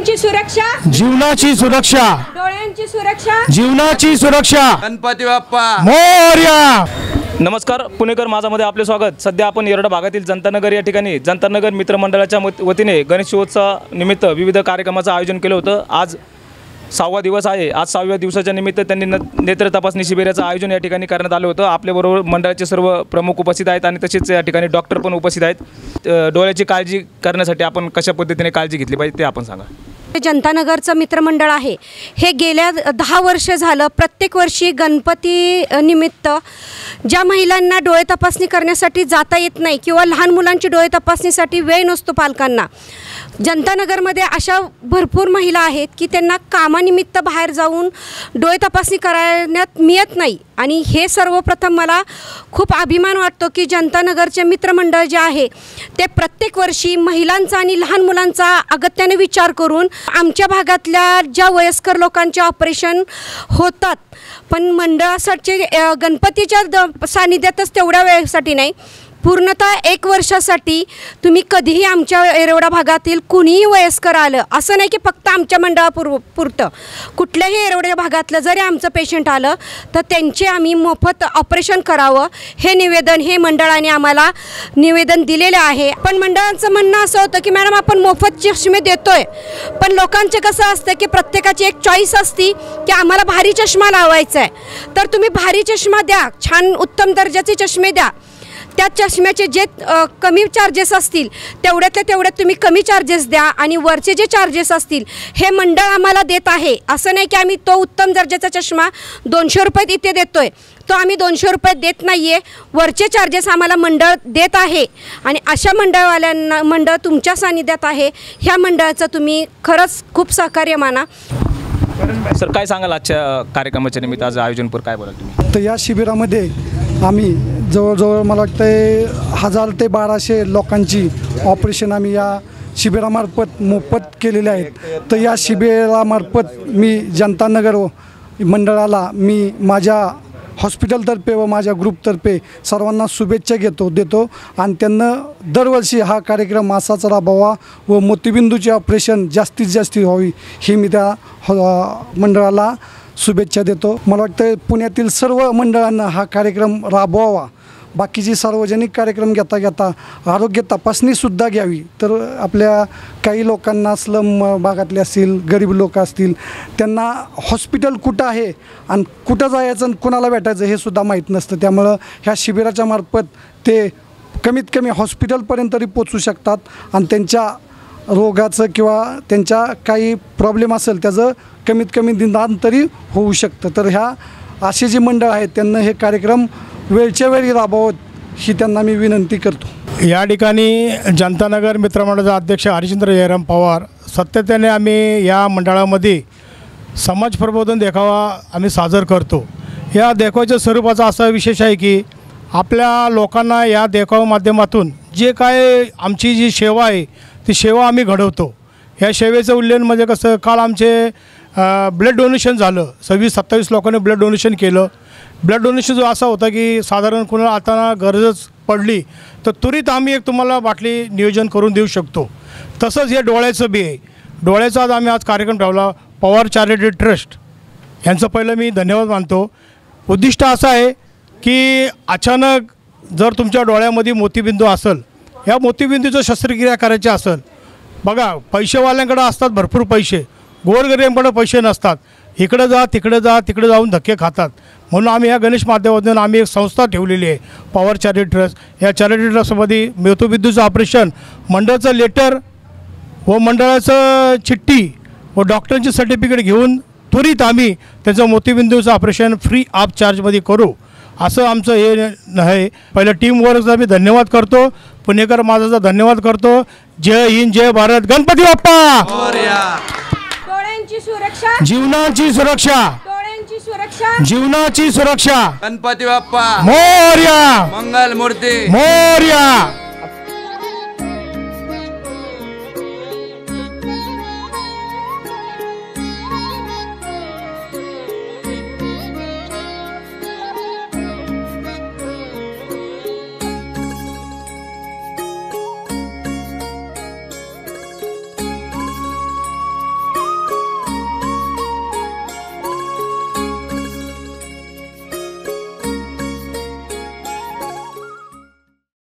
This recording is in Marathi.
डोळ्यांची सुरक्षा, जीवनाची सुरक्षा, डोळ्यांची सुरक्षा, जीवनाची सुरक्षा। गणपती बाप्पा मोरया। नमस्कार, पुणेकर माझामध्ये आपले स्वागत। सध्या आपण येरवडा भागातील जनतानगर या ठिकाणी जनतानगर मित्रमंडळाच्या वतीने गणेशोत्सवानिमित्त विविध कार्यक्रमाचं आयोजन केलं होतं। आज 6वा दिवस आहे। आज 6व्या दिवसाच्या निमित्त त्यांनी नेत्र तपासणी शिबिराचं आयोजन या ठिकाणी करण्यात आलं होतं। आपल्याबरोबर मंडळाचे सर्व प्रमुख उपस्थित आहेत आणि तसेच या ठिकाणी डॉक्टर पण उपस्थित आहेत। डोळ्याची काळजी करण्यासाठी आपण कशा पद्धतीने काळजी घेतली पाहिजे ते आपण सांगा। जनतानगरचं मित्रमंडळ आहे हे गेल्या 10 वर्ष झालं प्रत्येक वर्षी गणपती निमित्त ज्या महिलांना डोळे तपासणी करण्यासाठी जाता येत नाही किंवा लहान मुलांची डोळे तपासणीसाठी वेळ नसतो पालकांना, जनतानगरमध्ये अशा भरपूर महिला आहेत की त्यांना कामानिमित्त बाहेर जाऊन डोळे तपासणी करण्यात मिळत नाही। आणि हे सर्वप्रथम मला खूप अभिमान वाटतो की जनतानगरचे मित्रमंडळ जे आहे ते प्रत्येक वर्षी महिलांचा आणि लहान मुलांचा अगत्याने विचार करून आमच्या भागातल्या ज्या वयस्कर लोकांचे ऑपरेशन होतात, पण मंडळासाठी गणपतीच्या सानिध्यातच तेवढ्या वेळेसाठी नाही, पूर्णतः 1 वर्षासाठी तुम्ही कधीही आमच्या येरवडा भागातील कुणीही वयस्कर आलं, असं नाही की फक्त आमच्या मंडळापुरतं, कुठल्याही येरवड्या भागातलं जरी आमचं पेशंट आलं तर त्यांचे आम्ही मोफत ऑपरेशन करावं हे निवेदन हे मंडळाने आम्हाला निवेदन दिलेलं आहे। पण मंडळाचं म्हणणं असं होतं की मॅडम आपण मोफत चष्मे देतोय, पण लोकांचे कसं असतं की प्रत्येकाची एक चॉईस असती की आम्हाला भारी चष्मा लावायचा आहे, तर तुम्ही भारी चष्मा द्या, छान उत्तम दर्जाचे चष्मे द्या, त्या चष्म्याचे जे कमी चार्जेस असतील तेवढ्यातल्या तेवढ्यात तुम्ही कमी चार्जेस द्या आणि वरचे जे चार्जेस असतील हे मंडळ आम्हाला देत आहे। असं नाही की आम्ही तो उत्तम दर्जाचा चष्मा 200 रुपयात इथे देतोय, तो आम्ही 200 रुपयात देत नाही आहे, वरचे चार्जेस आम्हाला मंडळ देत आहे। आणि अशा मंडळवाल्यांना मंडळ तुमच्या सानिध्यात आहे, ह्या मंडळाचं तुम्ही खरंच खूप सहकार्य माना। सर, काय सांगाल आजच्या कार्यक्रमाच्या निमित्त आज आयोजनपूर काय बोलाल तुम्ही? तर या शिबिरामध्ये आम्ही जवळजवळ मला वाटतं 1000 ते 1200 लोकांची ऑपरेशन आम्ही या शिबिरामार्फत मोफत केलेले आहेत। तर या शिबिरामार्फत मी जनतानगर मंडळाला मी माझ्या हॉस्पिटलतर्फे व माझ्या ग्रुपतर्फे सर्वांना शुभेच्छा देतो आणि त्यांना दरवर्षी हा कार्यक्रम असाच राबवा व मोतीबिंदूचे ऑपरेशन जास्तीत जास्त व्हावी ही मी त्या मंडळाला शुभेच्छा देतो। मला वाटतं पुण्यातील सर्व मंडळांना हा कार्यक्रम राबवावा, बाकीची सार्वजनिक कार्यक्रम घेता आरोग्य तपासणीसुद्धा घ्यावी। तर आपल्या काही लोकांना स्लम भागातले असतील, गरीब लोक असतील, त्यांना हॉस्पिटल कुठं आहे आणि कुठं जायचं आणि कुणाला भेटायचं हे सुद्धा माहीत नसतं, त्यामुळं ह्या शिबिराच्या मार्फत ते कमीत कमी हॉस्पिटलपर्यंत तरी पोचू शकतात आणि त्यांच्या रोगाचं किंवा त्यांच्या काही प्रॉब्लेम असेल त्याचं कमीत कमी निदान तरी होऊ शकतं। तर ह्या असे जे मंडळ आहेत त्यांना हे कार्यक्रम वेळच्या वेळी राबवत ही त्यांना मी विनंती करतो। या ठिकाणी जनतानगर मित्रमंडळाचे अध्यक्ष हरिश्चंद्र जयराम पवार सातत्याने आम्ही या मंडळामध्ये समाज प्रबोधन देखावा आम्ही सादर करतो। या देखाव्याच्या स्वरूपाचा असा विशेष आहे की आपल्या लोकांना या देखावा माध्यमातून जे काय आमची जी सेवा आहे ती सेवा आम्ही घडवतो। या सेवेचं उल्लेख म्हणजे कसं, काल आमचे ब्लड डोनेशन झालं, 26-27 लोकांनी ब्लड डोनेशन केलं। ब्लड डोनेशन जो असा होता की साधारण कोणाला आता गरजच पडली तर त्वरित आम्ही एक तुम्हाला बाटली नियोजन करून देऊ शकतो। तसंच हे डोळ्याचं बी आहे, डोळ्याचा आज कार्यक्रम ठेवला पवार चॅरिटी ट्रस्ट यांचं पहिलं मी धन्यवाद मानतो। उद्दिष्ट असं आहे की अचानक जर तुमच्या डोळ्यामध्ये मोतीबिंदू असेल, या मोतीबिंदूचं शस्त्रक्रिया करायची असेल, बघा पैसेवाल्यांकडे असतात भरपूर पैसे, गोरगरिबांकडे पैसे नसतात, इकडं जा तिकडे जाऊन धक्के खातात। म्हणून आम्ही या गणेश माध्यमातून आम्ही एक संस्था ठेवलेली आहे पॉवर चॅरिटी ट्रस्ट। या चॅरिटी ट्रस्टमध्ये मोतीबिंदूचं ऑपरेशन, मंडळाचं लेटर व मंडळाचं चिठ्ठी व डॉक्टरांची सर्टिफिकेट घेऊन त्वरित आम्ही त्यांचं मोतीबिंदूचं ऑपरेशन फ्री ऑफ चार्जमध्ये करू, असं आमचं हे आहे। पहिलं टीमवर्कचा मी धन्यवाद करतो, पुणेकर माझाचा धन्यवाद करतो। जय हिंद, जय भारत, गणपती बाप्पा मोरया। डोळ्यांची सुरक्षा, जीवनाची सुरक्षा, डोळ्यांची सुरक्षा, जीवनाची सुरक्षा, गणपती बाप्पा मोरया, मंगल मूर्ती मोरया।